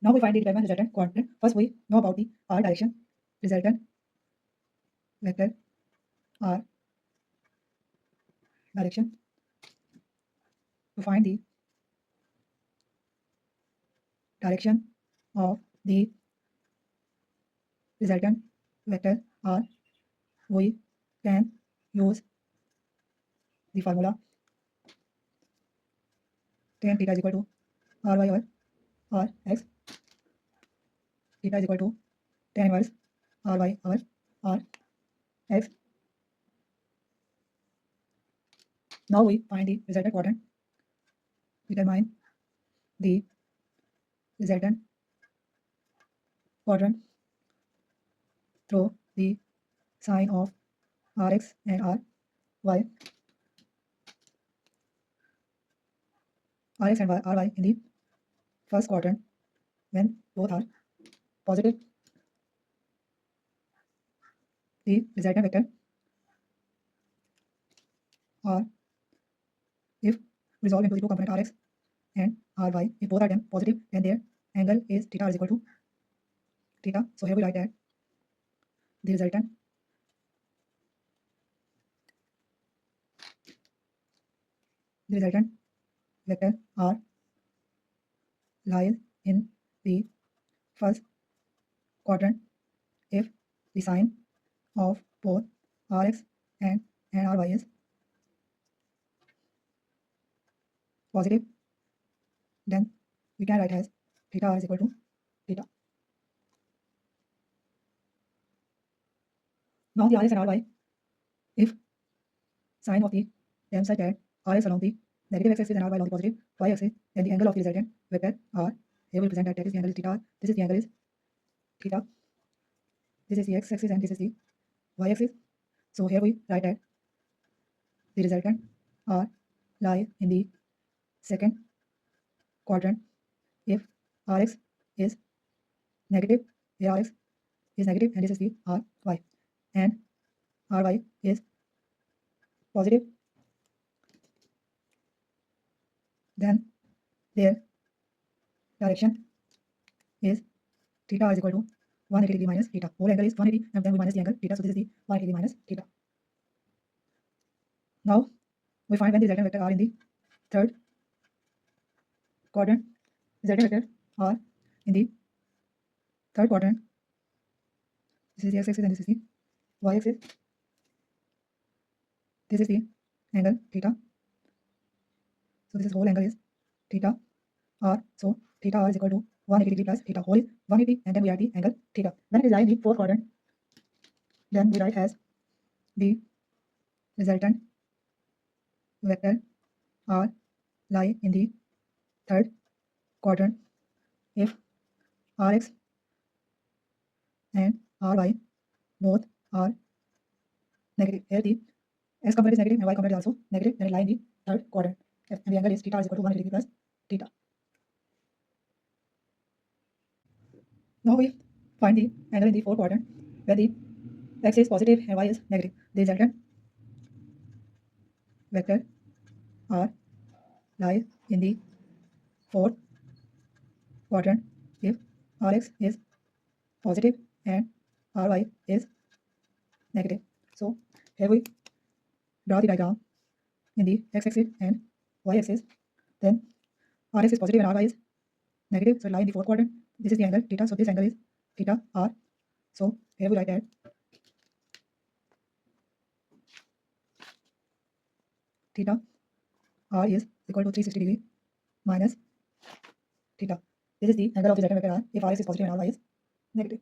Now we find the determinant resultant quadrant. First we know about the r direction. Resultant vector r direction. To find the direction of the resultant vector r, we can use the formula tan theta is equal to ry over r x. Theta is equal to tan inverse ry over r x. Now we find the resultant quadrant. Determine the resultant quadrant through the sign of rx and ry. Rx and ry in the first quadrant when both are positive. The resultant vector r, if resolved into the two component rx and ry, if both are them positive, then their angle is theta is equal to theta. So here we write that the resultant vector r lies in the first quadrant if the sign of both rx and ry is positive, then we can write as theta r is equal to theta. Now the rx and ry, if sign of the them such that rx along the negative x-axis and ry along the positive y-axis, then the angle of the resultant vector r, here we represent that is the angle is theta, this is the angle is theta, this is the x-axis and this is the y-axis. So here we write that the resultant r lies in the second quadrant if rx is negative, here rx is negative and this is the ry, and ry is positive, then their direction is theta is equal to 180 degree minus theta. Whole angle is 180 and then we minus the angle theta, so this is the 180 degree minus theta. Now we find when the resultant vector r in the third quadrant. Resultant vector r in the third quadrant, this is the x-axis and this is the y-axis. This is the angle theta, so this is whole angle is theta r, so theta r is equal to 180 degree plus theta, whole is 180 and then we add the angle theta. When it is lying in the fourth quadrant, then we write as the resultant vector r lie in the third quadrant if rx and ry both are negative. Here the x component is negative and y component is also negative, then it lie in the third quadrant and the angle is theta is equal to 180 degree plus theta. Now we find the angle in the fourth quadrant where the x is positive and y is negative. The resultant vector r lies in the fourth quadrant if rx is positive and ry is negative. So here we draw the diagram in the x-axis and y-axis. Then rx is positive and ry is negative, so it lies in the fourth quadrant. This is the angle theta, so this angle is theta r. So here we write that theta r is equal to 360 degree minus theta. This is the angle of the resultant vector r if rx is positive and ry is negative.